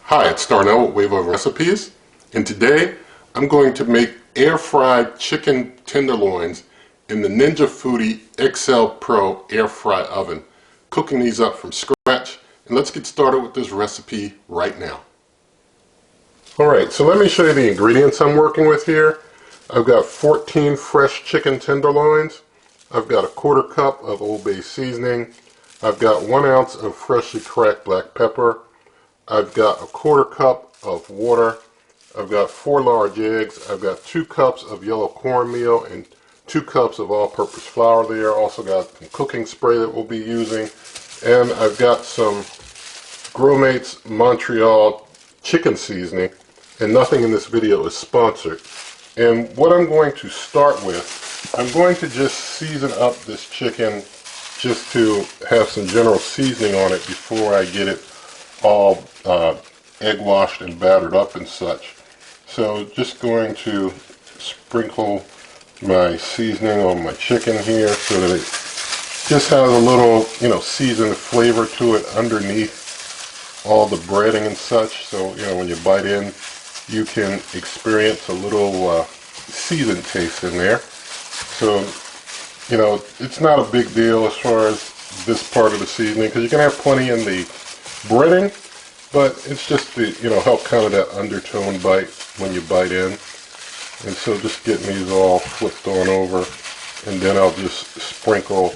Hi, it's Darnell with Wave Over Recipes, and today I'm going to make air-fried chicken tenderloins in the Ninja Foodi XL Pro air fry oven. Cooking these up from scratch, and let's get started with this recipe right now. Alright, so let me show you the ingredients I'm working with here. I've got 14 fresh chicken tenderloins. I've got a 1/4 cup of Old Bay seasoning. I've got 1 ounce of freshly cracked black pepper. I've got a 1/4 cup of water. I've got 4 large eggs. I've got 2 cups of yellow cornmeal and 2 cups of all-purpose flour there. Also got some cooking spray that we'll be using. And I've got some Grillmates Montreal chicken seasoning. And nothing in this video is sponsored. And what I'm going to start with, I'm going to just season up this chicken just to have some general seasoning on it before I get it all egg washed and battered up and such. So just going to sprinkle my seasoning on my chicken here so that it just has a little, seasoned flavor to it underneath all the breading and such. So, when you bite in, you can experience a little seasoned taste in there. So, it's not a big deal as far as this part of the seasoning, because you're going to have plenty in the breading, but it's just to help kind of that undertone bite when you bite in. And so just getting these all flipped on over, and then I'll just sprinkle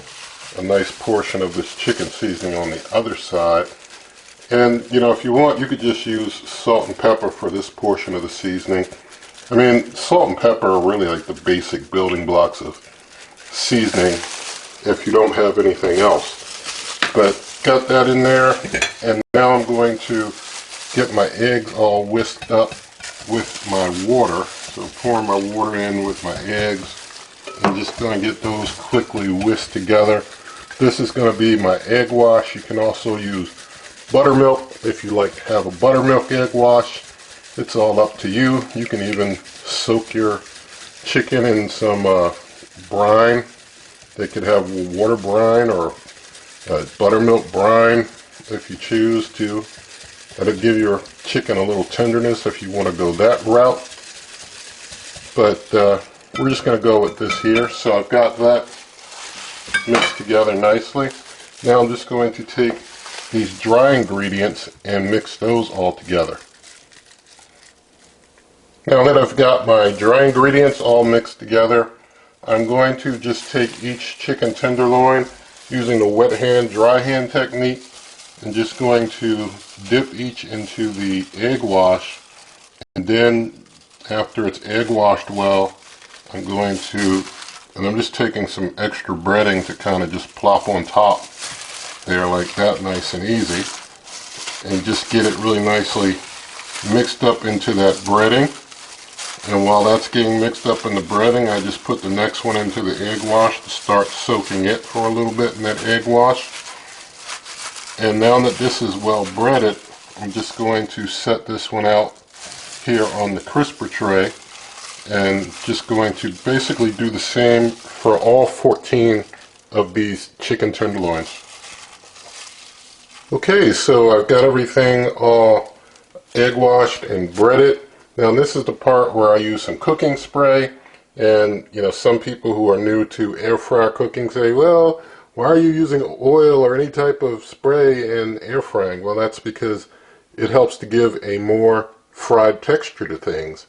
a nice portion of this chicken seasoning on the other side. And if you want, you could just use salt and pepper for this portion of the seasoning. I mean, salt and pepper are really like the basic building blocks of seasoning if you don't have anything else. But got that in there, and now I'm going to get my eggs all whisked up with my water. So pouring my water in with my eggs, and just going to get those quickly whisked together. This is going to be my egg wash. You can also use buttermilk if you like to have a buttermilk egg wash. It's all up to you. You can even soak your chicken in some brine. They could have water brine or buttermilk brine if you choose to. That'll give your chicken a little tenderness if you want to go that route. But we're just going to go with this here. So I've got that mixed together nicely. Now I'm just going to take these dry ingredients and mix those all together. Now that I've got my dry ingredients all mixed together, I'm going to just take each chicken tenderloin using the wet hand, dry hand technique, and just going to dip each into the egg wash. And then after it's egg washed well, I'm just taking some extra breading to kind of just plop on top there like that, nice and easy. And just get it really nicely mixed up into that breading. And while that's getting mixed up in the breading, I just put the next one into the egg wash to start soaking it for a little bit in that egg wash. And now that this is well breaded, I'm just going to set this one out here on the crisper tray, and just going to basically do the same for all 14 of these chicken tenderloins. Okay, so I've got everything all egg washed and breaded. Now this is the part where I use some cooking spray, and some people who are new to air fryer cooking say, well, why are you using oil or any type of spray in air frying? Well, that's because it helps to give a more fried texture to things.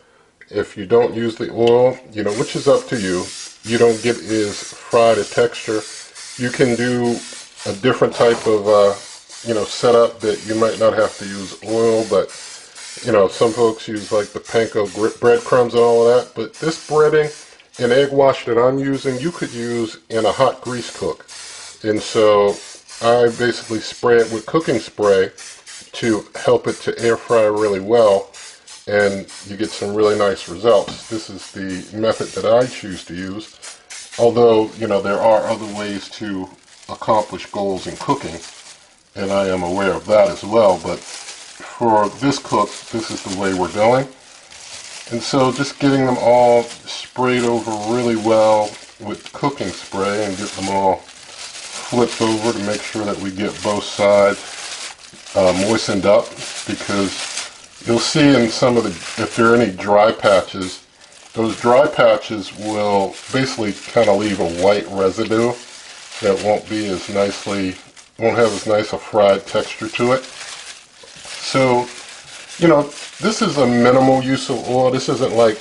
If you don't use the oil, which is up to you, you don't get as fried a texture. You can do a different type of setup that you might not have to use oil, but some folks use like the panko breadcrumbs and all of that. But this breading and egg wash that I'm using, you could use in a hot grease cook. And so I basically spray it with cooking spray to help it to air fry really well, and you get some really nice results. This is the method that I choose to use, although there are other ways to accomplish goals in cooking, and I am aware of that as well. But for this cook, this is the way we're going. And so just getting them all sprayed over really well with cooking spray, and get them all flipped over to make sure that we get both sides moistened up, because you'll see in some of the, if there are any dry patches, those dry patches will basically kind of leave a white residue that won't be as nicely, won't have as nice a fried texture to it. So, you know, this is a minimal use of oil. This isn't like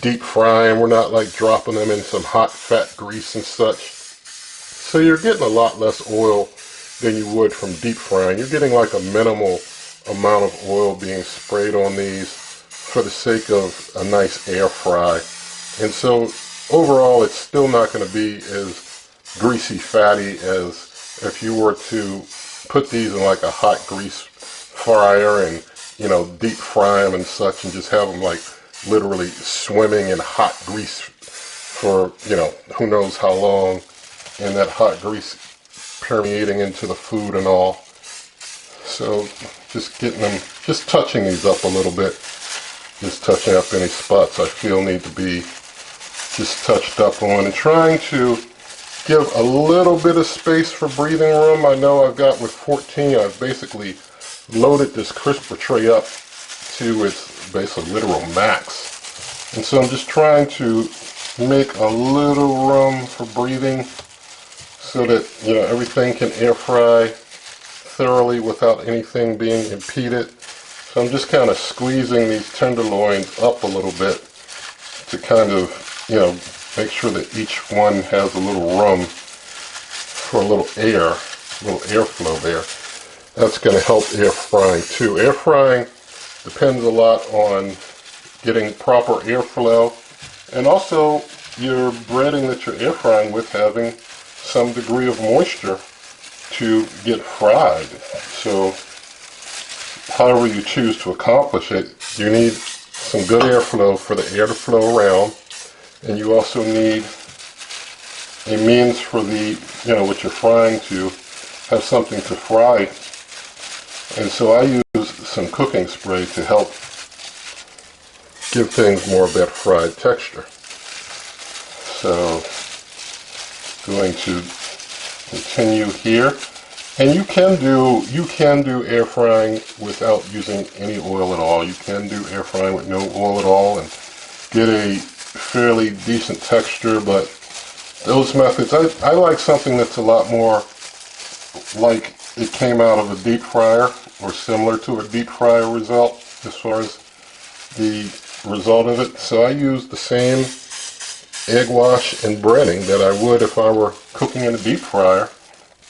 deep frying. We're not like dropping them in some hot fat grease and such. So you're getting a lot less oil than you would from deep frying. You're getting like a minimal amount of oil being sprayed on these for the sake of a nice air fry. And so overall it's still not going to be as greasy fatty as if you were to put these in like a hot grease fryer and, you know, deep fry them and such and just have them like literally swimming in hot grease for, you know, who knows how long, and that hot grease permeating into the food and all. So just getting them, just touching these up a little bit, just touching up any spots I feel need to be just touched up on, and trying to give a little bit of space for breathing room. I know I've got with 14, I've basically loaded this crisper tray up to its basically literal max. And so I'm just trying to make a little room for breathing so that, you know, everything can air fry thoroughly without anything being impeded. So I'm just kind of squeezing these tenderloins up a little bit to kind of, you know, make sure that each one has a little room for a little airflow there. That's going to help air frying too. Air frying depends a lot on getting proper airflow, and also your breading that you're air frying with having some degree of moisture to get fried. So however you choose to accomplish it, you need some good airflow for the air to flow around, and you also need a means for the, you know, what you're frying to have something to fry. And so I use some cooking spray to help give things more of that fried texture. So going to continue here, and you can do air frying without using any oil at all. You can do air frying with no oil at all and get a fairly decent texture. But those methods, I like something that's a lot more like it came out of a deep fryer or similar to a deep fryer result as far as the result of it. So I use the same egg wash and breading that I would if I were cooking in a deep fryer,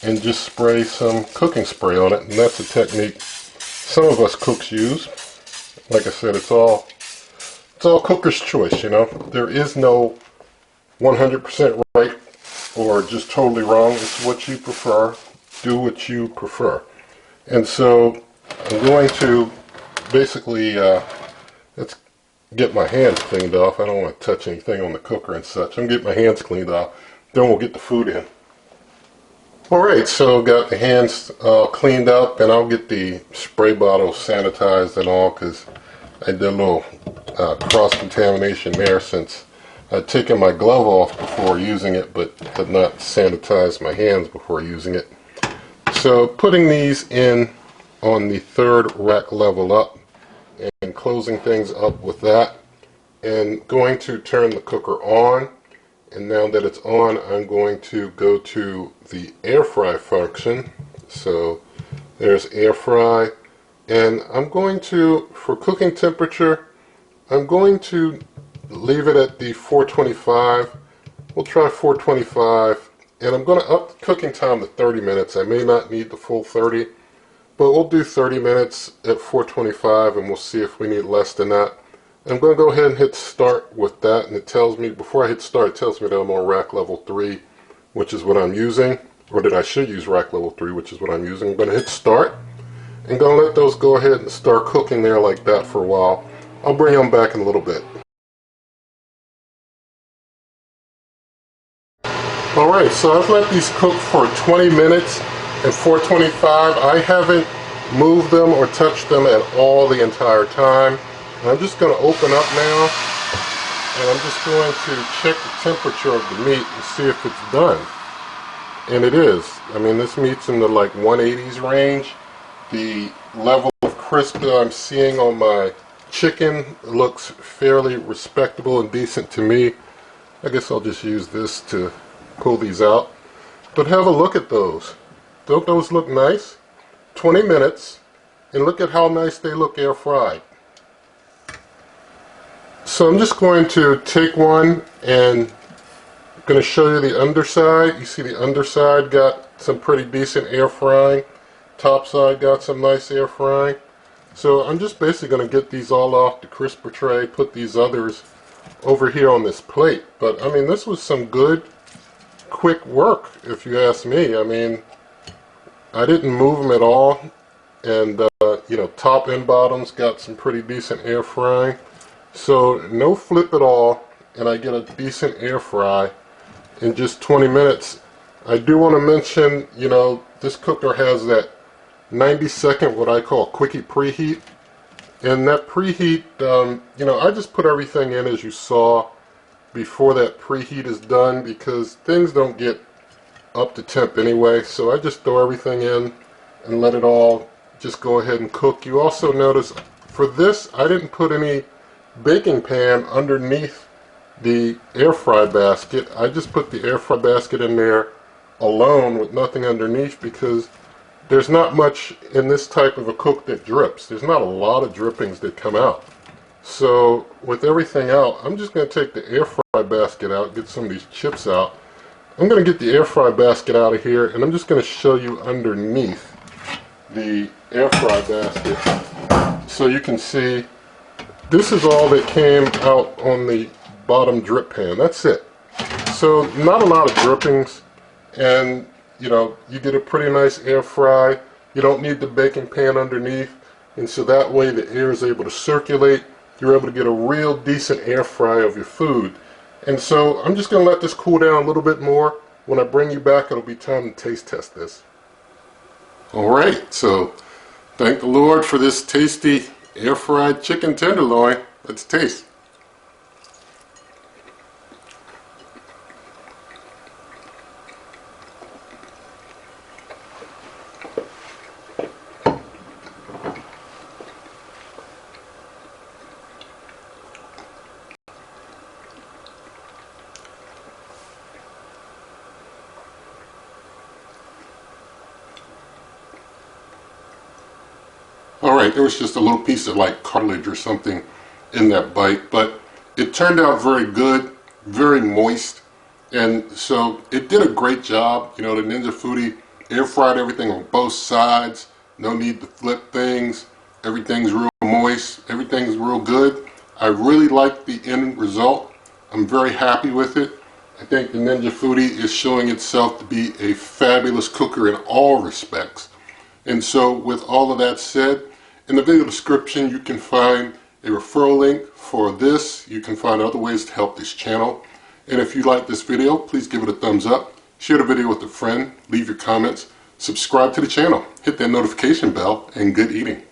and just spray some cooking spray on it. And that's a technique some of us cooks use. Like I said, it's all cooker's choice, you know. There is no 100% right or just totally wrong. It's what you prefer. Do what you prefer. And so I'm going to basically let's get my hands cleaned off. I don't want to touch anything on the cooker and such. I'm getting my hands cleaned off, then we'll get the food in. Alright, so got the hands cleaned up, and I'll get the spray bottle sanitized and all, because I did a little cross-contamination there since I'd taken my glove off before using it, but did not sanitize my hands before using it. So putting these in on the third rack level up and closing things up with that, and going to turn the cooker on. And now that it's on, I'm going to go to the air fry function. So there's air fry, and I'm going to, for cooking temperature, I'm going to leave it at the 425. We'll try 425, and I'm going to up the cooking time to 30 minutes. I may not need the full 30, but we'll do 30 minutes at 425, and we'll see if we need less than that. I'm going to go ahead and hit start with that, and it tells me, before I hit start, it tells me that I'm on rack level 3, which is what I'm using, or that I should use rack level 3, which is what I'm using. I'm going to hit start, and going to let those go ahead and start cooking there like that for a while. I'll bring them back in a little bit. Alright, so I've let these cook for 20 minutes at 425. I haven't moved them or touched them at all the entire time. And I'm just going to open up now, and I'm just going to check the temperature of the meat and see if it's done. And it is. I mean, this meat's in the like 180s range. The level of crisp that I'm seeing on my chicken. It looks fairly respectable and decent to me. I guess I'll just use this to pull these out. But have a look at those. Don't those look nice? 20 minutes, and look at how nice they look air fried. So I'm just going to take one and I'm going to show you the underside. You see the underside got some pretty decent air frying. Top side got some nice air frying. So I'm just basically going to get these all off the crisper tray, put these others over here on this plate. But I mean, this was some good quick work if you ask me. I mean, I didn't move them at all, and you know, top and bottoms got some pretty decent air frying. So no flip at all, and I get a decent air fry in just 20 minutes. I do want to mention, you know, this cooker has that 90-second what I call quickie preheat, and that preheat, you know, I just put everything in as you saw before that preheat is done, because things don't get up to temp anyway. So I just throw everything in and let it all just go ahead and cook. You also notice for this I didn't put any baking pan underneath the air fry basket. I just put the air fry basket in there alone with nothing underneath, because there's not much in this type of a cook that drips. There's not a lot of drippings that come out. So with everything out, I'm just going to take the air fry basket out, get some of these chips out. I'm going to get the air fry basket out of here, and I'm just going to show you underneath the air fry basket so you can see this is all that came out on the bottom drip pan. That's it. So not a lot of drippings, and you know, you get a pretty nice air fry. You don't need the baking pan underneath, and so that way the air is able to circulate. You're able to get a real decent air fry of your food. And so I'm just going to let this cool down a little bit more. When I bring you back, it'll be time to taste test this. Alright, so thank the Lord for this tasty air fried chicken tenderloin. Let's taste. Alright, there was just a little piece of like cartilage or something in that bite, but it turned out very good, very moist, and so it did a great job. You know, the Ninja Foodi air fried everything on both sides, no need to flip things, everything's real moist, everything's real good. I really like the end result. I'm very happy with it. I think the Ninja Foodi is showing itself to be a fabulous cooker in all respects. And so with all of that said, in the video description you can find a referral link for this. You can find other ways to help this channel. And if you like this video, please give it a thumbs up, share the video with a friend, leave your comments, subscribe to the channel, hit that notification bell, and good eating.